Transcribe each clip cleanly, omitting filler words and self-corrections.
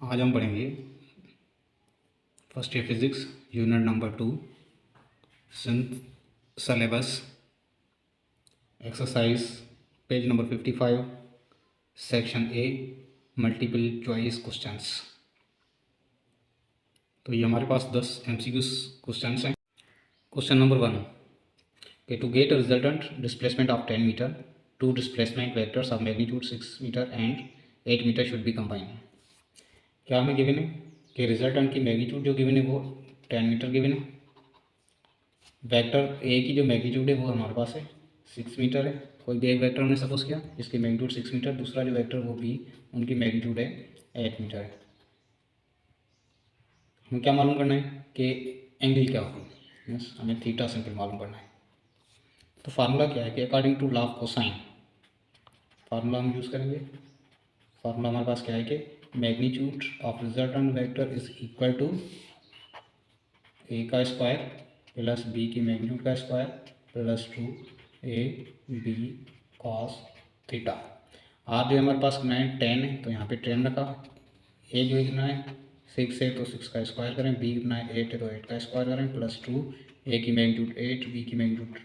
आज हम पढ़ेंगे first year physics unit number 2 Sindh syllabus exercise page number 55 section A multiple choice questions. तो ये हमारे पास 10 MCQs क्वेश्चंस हैं। क्वेश्चन नंबर 1 कि to get a resultant displacement of 10 metre to displacement vectors of magnitude 6 metre and 8 metre should be combined. क्या हमें given है कि रिजल्टेंट की मैग्नीट्यूड जो गिवन है वो 10 मीटर गिवन है। वेक्टर ए की जो मैग्नीट्यूड है वो हमारे पास है 6 मीटर है। कोई भी एक वेक्टर हमने सपोज किया इसकी मैग्नीट्यूड 6 मीटर, दूसरा जो वेक्टर वो भी उनकी मैग्नीट्यूड है 8 मीटर है। हमें क्या मालूम करना है कि एंगल क्या होगा, मीन्स हमें थीटा सिंपल मालूम करना है। तो फार्मूला क्या है कि according to law of cosine formula हम यूज़ करेंगे। फार्मूला हमारे पास क्या है कि magnitude of resultant vector is equal to A का स्क्वायर प्लस बी की मैग्नीट्यूड का square plus 2ab cos theta. R जो हमारे पास कितना है 10 है तो यहाँ पे 10 रखा। ए जो कितना है 6 है तो 6 का स्क्वायर करें, बी कितना है 8 है तो 8 का स्क्वायर करें प्लस 2 ए की मैग्नीट्यूड 8 बी की मैग्नीट्यूड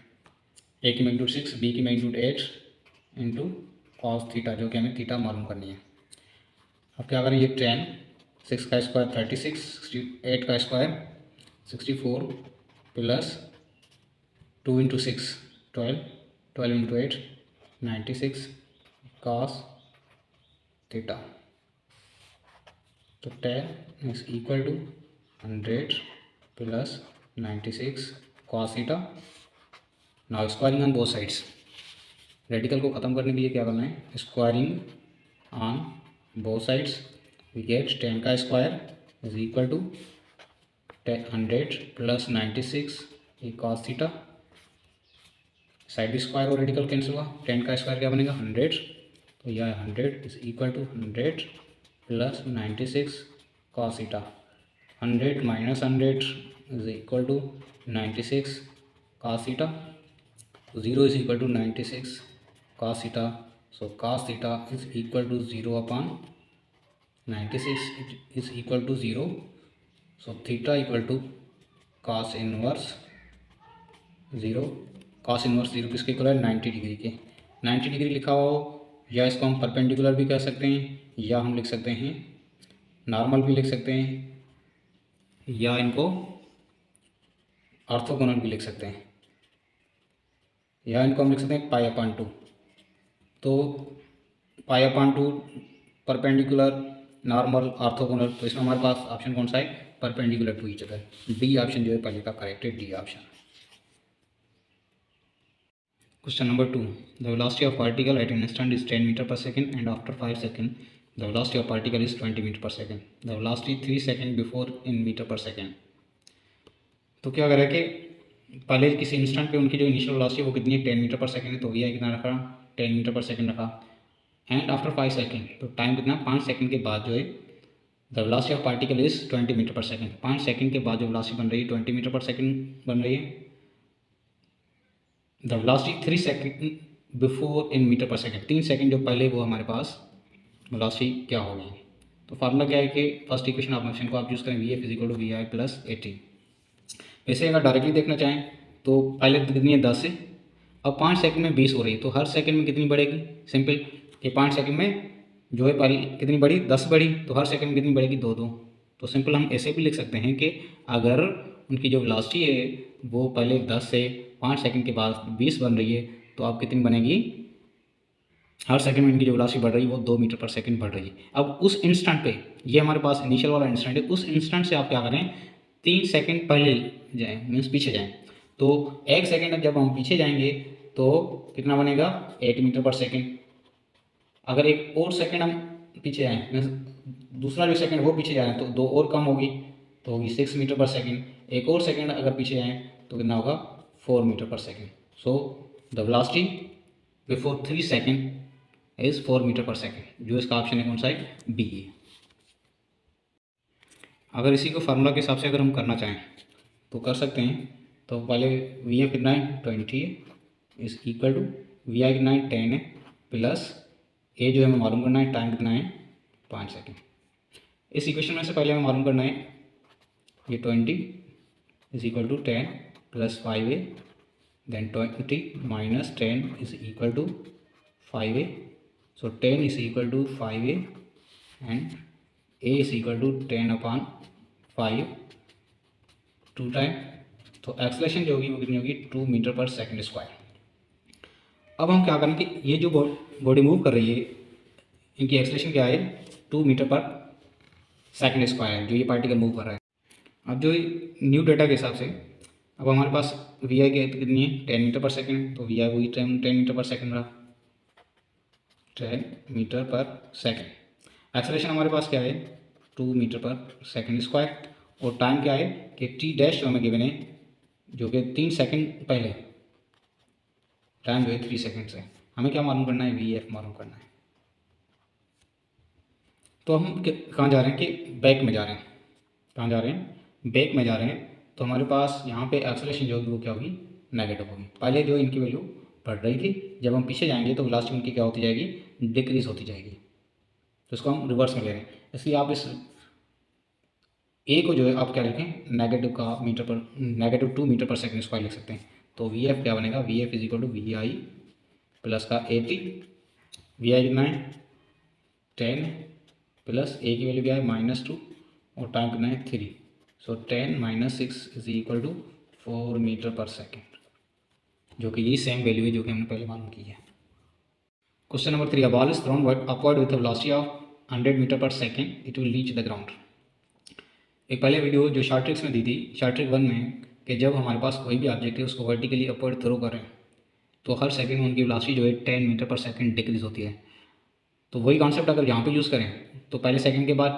ए की मैग्नीट्यूड 6 बी की मैग्नीट्यूड 8 इंटू कॉस थीटा जो कि हमें थीटा मालूम करनी है। अब क्या करें, ये 10 6 का स्क्वायर 36 8 का square 64 plus 2 into 6 12 12 into 8 96 cos theta. तो 10 is equal to 100 plus 96 cos theta. Now squaring on both sides. Radical को ख़त्म करने के लिए क्या करना है, squaring on both sides we get 10 का square is equal to 100 plus 96 ये कॉस थीटा। साइड स्क्वायर और रेडिकल कैंसिल हुआ, 10 का स्क्वायर क्या बनेगा 100 तो यह 100 is equal to 100 plus 96 cos theta. 100 minus 100 is equal to 96 cos theta. 0 is equal to 96 cos theta, so cos theta is equal to 0 upon 96 is equal to 0, so theta equal to cos inverse 0। Cos inverse 0 किसके equal है 90 degree के। 90 degree लिखा हो या इसको हम perpendicular भी कह सकते हैं या हम लिख सकते हैं नॉर्मल भी लिख सकते हैं या इनको ऑर्थोगोनल भी लिख सकते हैं या इनको हम लिख सकते हैं पाई अपॉन 2। तो pi upon 2 perpendicular normal orthogonal, तो इसमें हमारे पास ऑप्शन कौन सा है perpendicular to each other. D option जो है पहले का करेक्ट है, D option. Question number 2. The velocity of particle at an instant is 10 meter per second and after 5 seconds the velocity of particle is 20 meter per second. The velocity 3 second before in meter per second. तो क्या करें कि पहले किसी instant पे उनकी जो initial velocity वो कितनी है 10 मीटर पर सेकंड है, तो ये कितना रखा 10 मीटर पर सेकंड रखा। एंड आफ्टर 5 सेकंड तो टाइम कितना 5 सेकंड के बाद जो है the velocity of particle is 20 metre पर सेकंड। 5 सेकंड के बाद जो वेलोसिटी बन रही है 20 मीटर पर सेकंड बन रही है। The velocity 3 second before in metre पर सेकंड, 3 सेकंड जो पहले वो हमारे पास वेलोसिटी क्या होगी। तो फार्मूला क्या है कि फर्स्ट इक्वेशन ऑफ मोशन को आप यूज़ करें v f is equal to v i plus 80। वैसे अगर डायरेक्टली देखना चाहें तो पहले कितनी है 10 है, अब 5 सेकंड में 20 हो रही है तो हर सेकंड में कितनी बढ़ेगी, सिंपल कि 5 सेकंड में जो है पहले कितनी बढ़ी 10 बढ़ी तो हर सेकंड में कितनी बढ़ेगी 2 तो सिंपल हम ऐसे भी लिख सकते हैं कि अगर उनकी जो वेलोसिटी है वो पहले 10 से 5 सेकंड के बाद 20 बन रही है तो अब कितनी बनेगी, हर सेकंड में इनकी जो वेलोसिटी बढ़ रही है वो 2 मीटर पर सेकंड बढ़ रही है। अब उस इंस्टेंट पे ये हमारे पास इनिशियल वाला इंस्टेंट है, उस इंस्टेंट से आप क्या करें 3 सेकंड पहले जाएँ मीन्स पीछे जाएँ। तो 1 सेकंड जब हम पीछे जाएंगे तो कितना बनेगा 8 मीटर पर सेकंड। अगर एक और सेकंड हम पीछे आएँ मीन्स दूसरा जो सेकंड वो पीछे जा रहे हैं तो 2 और कम होगी तो होगी 6 मीटर पर सेकंड। एक और सेकंड अगर पीछे आएँ तो कितना होगा 4 मीटर पर second. So the velocity before 3 second is 4 metre पर सेकंड, जो इसका ऑप्शन है कौन सा है बी है। अगर इसी को फार्मूला के हिसाब से अगर हम करना चाहें तो कर सकते हैं। तो पहले वी एफ कितना है 20 है इज इक्वल टू वी आई कितना है 10 है प्लस ए जो हमें मालूम करना है टाइम कितना है 5 सेकंड। इस इक्वेशन में से पहले हमें मालूम करना है ये 20 is equal to 10 plus 5a, then 20 minus 10 is equal to 5a. So 10 is equal to 5a and a is equal to 10 upon 5 2 time. तो एक्सलेशन जो होगी वो कितनी होगी 2 मीटर पर सेकंड स्क्वायर। अब हम क्या करें कि ये जो बॉडी मूव कर रही है इनकी एक्सलेशन क्या है 2 मीटर पर सेकंड स्क्वायर है जो ये पार्टिकल मूव कर रहा है। अब जो न्यू डेटा के हिसाब से अब हमारे पास वी आई की कितनी है 10 मीटर पर सेकंड, तो वी आई वही 10 मीटर पर सेकंड रहा 10 मीटर पर सेकंड। एक्सेलरेशन हमारे पास क्या है 2 मीटर पर सेकंड स्क्वायर और टाइम क्या है कि टी डैश जो हमें गिवन है जो कि 3 सेकंड पहले, टाइम जो है 3 सेकंड से। हमें क्या मालूम करना है वी एफ मालूम करना है। तो हम कहाँ जा रहे हैं कि बैक में जा रहे हैं, कहाँ जा रहे हैं बैक में जा रहे हैं। तो हमारे पास यहाँ पे एक्सेलरेशन जो होगी वो क्या होगी नेगेटिव होगी। पहले जो इनकी वैल्यू बढ़ रही थी, जब हम पीछे जाएंगे तो वेलोसिटी उनकी क्या होती जाएगी डिक्रीज होती जाएगी। तो इसको हम रिवर्स में ले रहे हैं, इसलिए आप इस ए को जो है आप क्या लिखें नेगेटिव का मीटर पर नेगेटिव 2 मीटर पर सेकंड स्क्वायर लिख सकते हैं। तो वी एफ क्या बनेगा v f is equal to v i plus का 80, वी आई कितना है 10 प्लस ए की वैल्यू क्या है -2 और टाइम कितना है 3। सो 10 - 6 is equal to 4 metre per second, जो कि ये सेम वैल्यू है जो कि हमने पहले मालूम की है। Question number 3, a ball is thrown upward with a velocity of 100 metre per second, it will reach the ground. एक पहले वीडियो जो शॉर्ट ट्रिक्स में दी थी, शॉर्ट ट्रिक 1 में, कि जब हमारे पास कोई भी ऑब्जेक्ट है उसको वर्टिकली अपवर्ड थ्रो करें तो हर सेकंड में उनकी वेलोसिटी जो है 10 मीटर पर सेकंड डिक्रीज होती है। तो वही कॉन्सेप्ट अगर यहाँ पे यूज़ करें तो पहले सेकंड के बाद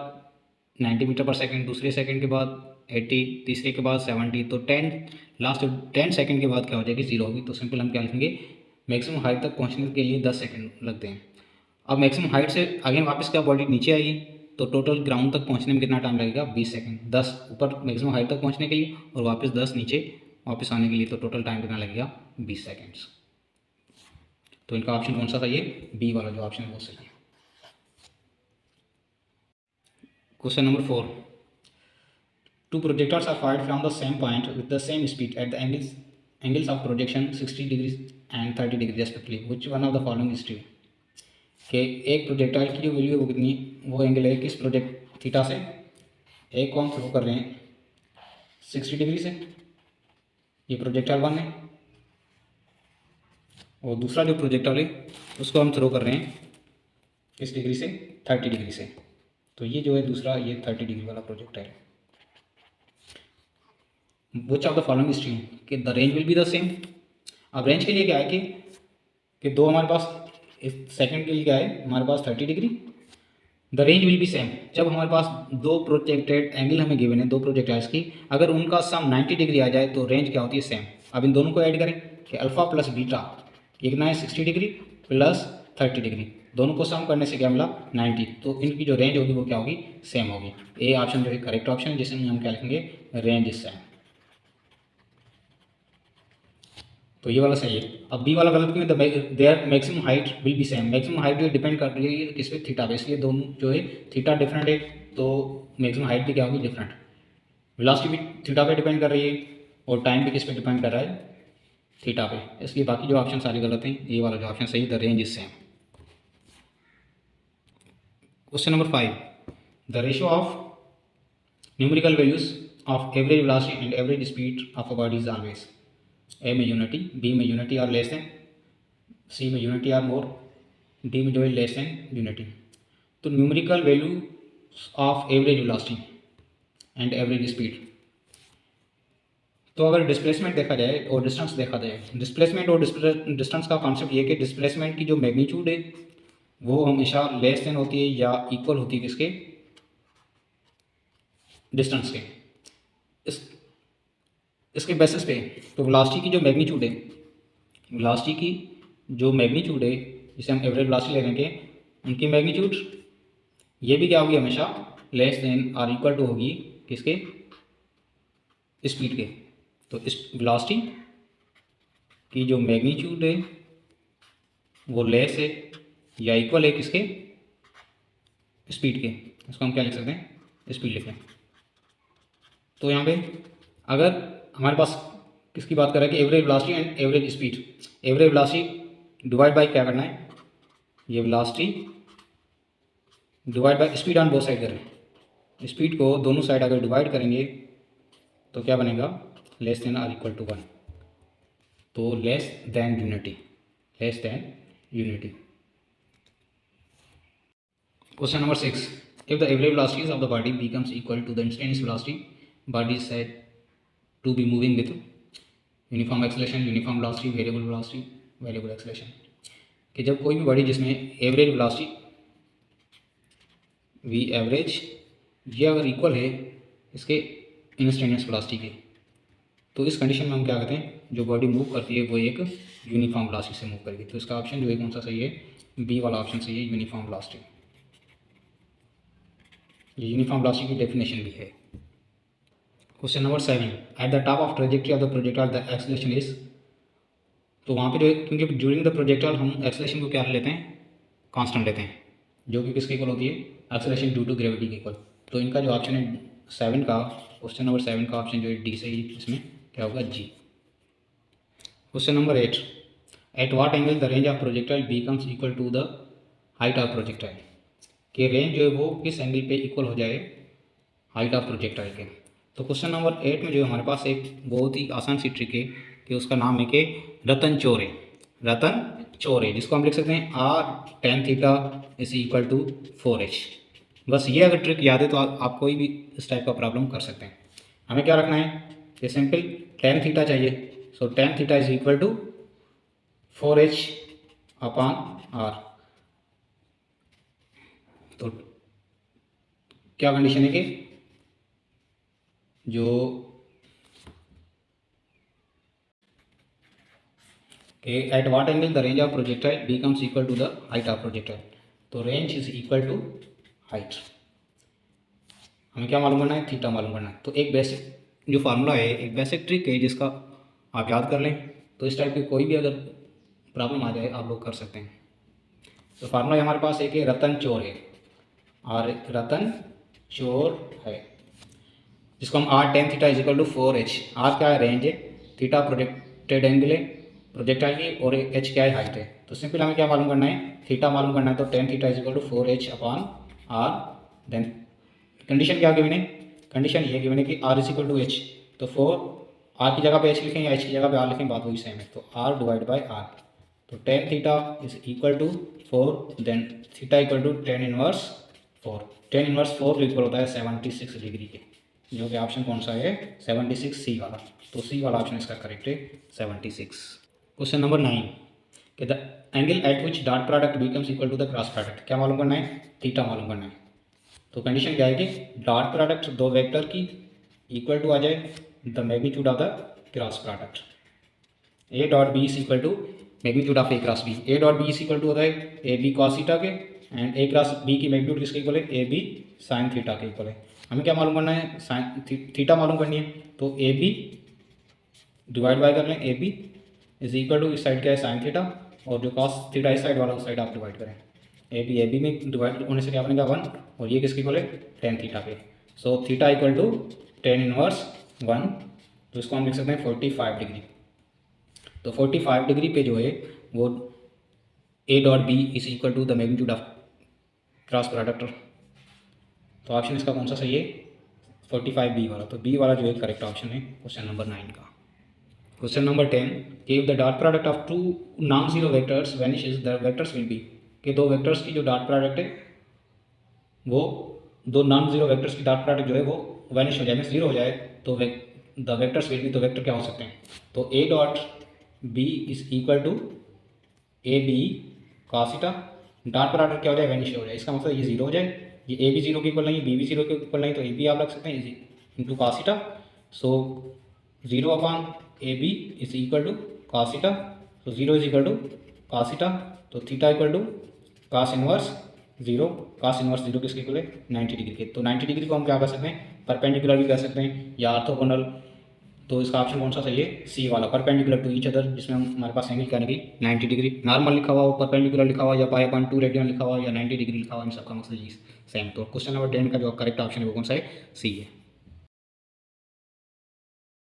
90 मीटर पर सेकंड, दूसरे सेकंड के बाद 80, तीसरे के बाद 70, तो 10 लास्ट 10 सेकंड के बाद क्या हो जाएगी 0 होगी। तो सिंपल हम क्या लिखेंगे मैक्सिमम हाइट तक पहुँचने के लिए 10 सेकंड लगते हैं। अब मैक्सिमम हाइट से अगेन वापस क्या बॉडी नीचे आएगी तो टोटल ग्राउंड तक पहुँचने में कितना टाइम लगेगा 20 सेकंड। 10 ऊपर मैक्सिमम हाइट तक पहुँचने के लिए और वापस 10 नीचे वापस आने के लिए, तो टोटल टाइम कितना लगेगा 20 सेकेंड्स। तो इनका ऑप्शन कौन सा था, ये बी वाला जो ऑप्शन है वो सही है। Question number 4, two projectiles are fired from the same point with the same speed at the angles of projection 60 degrees and 30 degrees respectively. Which one of the following is true? कि एक projectile की जो value है वो कितनी, वो angle है किस प्रोजेक्ट थीटा से, एक को हम थ्रो कर रहे हैं 60 डिग्री से, ये प्रोजेक्टाइल 1 है, और दूसरा जो प्रोजेक्टाइल है उसको हम थ्रो कर रहे हैं किस डिग्री से 30 डिग्री से। तो ये जो है दूसरा ये 30 डिग्री वाला प्रोजेक्टाइल है। Which of the following is true कि the range will be the same. अब रेंज के लिए क्या है कि दो हमारे पास इस सेकंड के लिए क्या है हमारे पास 30 degree, the range will be same. जब हमारे पास दो प्रोजेक्टेड एंगल हमें गिवन है दो प्रोजेक्टाइल्स की, अगर उनका सम 90 डिग्री आ जाए तो रेंज क्या होती है सेम। अब इन दोनों को ऐड करें कि अल्फा प्लस बीटा ये कितना है 60 डिग्री प्लस 30 डिग्री, दोनों को सम करने से क्या मिला 90, तो इनकी जो रेंज होगी वो क्या होगी सेम होगी। ए ऑप्शन जो है करेक्ट ऑप्शन है जिसमें हम क्या लिखेंगे रेंज इज सेम। तो ये वाला सही है। अब बी वाला गलत क्यों है, there maximum height will be same. Maximum height जो डिपेंड कर रही है किस पे थीटा पे, इसलिए दोनों जो है थीटा डिफरेंट है तो मैक्सिमम हाइट भी क्या होगी डिफरेंट। वेलोसिटी भी थीटा पे डिपेंड कर रही है और टाइम भी किस पे डिपेंड कर रहा है थीटा पे, इसलिए बाकी जो ऑप्शन सारे गलत हैं। ये वाला जो ऑप्शन सही है the range is same. Question number 5, the ratio of numerical values of average velocity and average speed of a body is always a में यूनिटी, बी में यूनिटी और लेस देन, सी में यूनिटी और मोर, डी में जो है लेस देन यूनिटी। तो numerical value of average velocity and average speed, तो अगर डिस्प्लेसमेंट देखा जाए और डिस्टेंस देखा जाए, डिस्प्लेसमेंट और डिस्टेंस का कॉन्सेप्ट ये कि डिस्प्लेसमेंट की जो मैग्नीट्यूड है वो हमेशा लेस देन होती है या इक्वल होती है किसके डिस्टेंस के। इसके बेसिस पे तो वेलोसिटी की जो मैग्नीट्यूड है, वेलोसिटी की जो मैग्नीट्यूड है जिसे हम एवरेज वेलोसिटी ले रहे हैं उनकी मैग्नीट्यूड ये भी क्या होगी हमेशा लेस देन और इक्वल टू होगी किसके स्पीड के। तो इस वेलोसिटी की जो मैग्नीट्यूड है वो लेस है या इक्वल है किसके स्पीड के, इसको हम क्या लिख सकते हैं स्पीड लिख लें। तो यहाँ पे अगर हमारे पास किसकी बात कर रहा है कि average velocity and average speed, average velocity divide by क्या करना है, ये velocity divide by speed on both side करें। स्पीड को दोनों साइड अगर डिवाइड करेंगे तो क्या बनेगा, less than or equal to 1। तो less than unity, less than unity. Question number 6, if the average velocities of the body becomes equal to the instantaneous velocity, body is said to be moving with uniform acceleration, uniform velocity, variable velocity, variable acceleration. कि जब कोई भी body जिसमें average velocity V average ये अगर equal है इसके instantaneous velocity के, तो इस कंडीशन में हम क्या कहते हैं, जो बॉडी मूव करती है वो एक यूनिफॉर्म वेलोसिटी से मूव करेगी। तो इसका ऑप्शन जो है कौन सा सही है, बी वाला ऑप्शन सही है, यूनिफॉर्म वेलोसिटी। ये यूनिफॉर्म वेलोसिटी की डेफिनेशन भी है। Question number 7, at the top of trajectory of the projectile the acceleration is, तो वहाँ पे जो है, क्योंकि ड्यूरिंग द प्रोजेक्टाइल हम एक्सेलरेशन को क्या लेते हैं, कांस्टेंट लेते हैं, जो कि किसके इक्वल होती है, एक्सेलरेशन ड्यू टू ग्रेविटी के इक्वल। तो इनका जो ऑप्शन है 7 का, क्वेश्चन नंबर 7 का ऑप्शन जो है डी सही, इसमें क्या होगा, जी। Question number 8, at what angle the range of projectile becomes equal to the height of projectile, कि रेंज जो है वो किस एंगल पे इक्वल हो जाए हाइट ऑफ प्रोजेक्टाइल के। तो क्वेश्चन नंबर 8 में जो हमारे पास एक बहुत ही आसान सी ट्रिक है कि उसका नाम है कि रतन चोर है, रतन चोर है, जिसको हम लिख सकते हैं r tan theta is equal to 4h। बस ये अगर ट्रिक याद है तो आप कोई भी इस टाइप का प्रॉब्लम कर सकते हैं। हमें क्या रखना है कि सिंपल tan थीटा चाहिए, so tan theta is equal to 4h upon r। तो क्या कंडीशन है कि जो at what angle the range of projectile becomes equal to the height of projectile, तो range is equal to height. हमें क्या मालूम करना है, थीटा मालूम करना है। तो एक बेसिक जो फार्मूला है, एक बेसिक ट्रिक है जिसका आप याद कर लें, तो इस टाइप की कोई भी अगर प्रॉब्लम आ जाए आप लोग कर सकते हैं। तो फार्मूला हमारे पास एक रतन चोर है, और रतन चोर है, जिसको हम r tan theta is equal to 4h, r क्या है, रेंज है, थीटा प्रोजेक्टेड एंगल है प्रोजेक्टाइल की, और h क्या है, हाइट है। तो सिंपल हमें क्या मालूम करना है, थीटा मालूम करना है। तो tan theta is equal to 4h upon r। Then condition क्या गिवन है, कंडीशन ये गिवन है कि r is equal to h, तो 4 r की जगह पे h लिखें या h की जगह पे r लिखें, बात वही सेम है। तो r डिवाइड बाई r, तो tan theta is equal to 4, then theta equal to tan inverse 4। tan inverse 4 equal होता है 76 डिग्री के, जो कि ऑप्शन कौन सा है, 76 सी वाला। तो सी वाला ऑप्शन इसका करेक्ट है, 76। क्वेश्चन नंबर 9, कि the angle at which dot product becomes equal to the cross product, क्या मालूम करना है, थीटा मालूम करना है। तो कंडीशन क्या है कि डॉट प्रोडक्ट दो वेक्टर की इक्वल टू आ जाए the magnitude of the cross product. A dot B is equal to magnitude of A cross B, A dot B is equal to होता है ए बी कॉस थीटा के, and A cross B की magnitude किसके equal है, A B sine theta के equal है। हमें क्या मालूम करना है, साइन थीटा मालूम करनी है। तो ए बी डिवाइड बाय कर लें, A B is equal to इस साइड क्या है, साइन थीटा, और जो कॉस थीटा इस साइड वाला उस साइड आप डिवाइड करें। ए बी में डिवाइड होने से क्या बनेगा 1, और ये किसके इक्वल है, tan थीटा के। So theta equal to tan inverse 1, तो इसको हम लिख सकते हैं 45 डिग्री। तो 45 डिग्री पे जो है वो A dot B is equal to the magnitude of cross product. तो ऑप्शन इसका कौन सा सही है, 45 बी वाला। तो बी वाला जो है करेक्ट ऑप्शन है क्वेश्चन नंबर 9 का। Question number 10, if the dot product of two non zero vectors vanishes the vectors will be, कि दो वेक्टर्स की जो डॉट प्रोडक्ट है वो, दो नॉन जीरो वेक्टर्स की डॉट प्रोडक्ट जो है वो वैनिश हो जाए, मीन्स जीरो हो जाए, तो द वेक्टर्स विल बी, तो वेक्टर क्या हो सकते हैं। तो A dot B is equal to A B cos theta, dot product क्या हो जाए, वैनिश हो जाए। इसका मतलब ये जीरो हो जाए, ये ए भी जीरो के इक्वल नहीं, बी भी जीरो के इक्वल नहीं, तो ए बी आप रख सकते हैं into cos theta. So zero upon A B is equal to cos theta, तो zero is equal to cos theta, तो theta equal to cos inverse zero, cos inverse zero किसके equal है, 90 degree के। तो 90 डिग्री को हम क्या कर सकते हैं, परपेंडिकुलर भी कह सकते हैं या ऑर्थोगोनल। तो इसका ऑप्शन कौन सा सही है, सी वाला, परपेंडिकुलर टू ईच अदर, जिसमें हमारे पास एंगल क्या लगी 90 डिग्री। नॉर्मल लिखा हुआ हो, परपेंडिकुलर लिखा हुआ, या पाई अपॉन 2 रेडियन लिखा हुआ, या 90 डिग्री लिखा हुआ, इन सबका मकसद सेम। तो क्वेश्चन नंबर 10 का जो करेक्ट ऑप्शन है वो कौन सा है, सी है।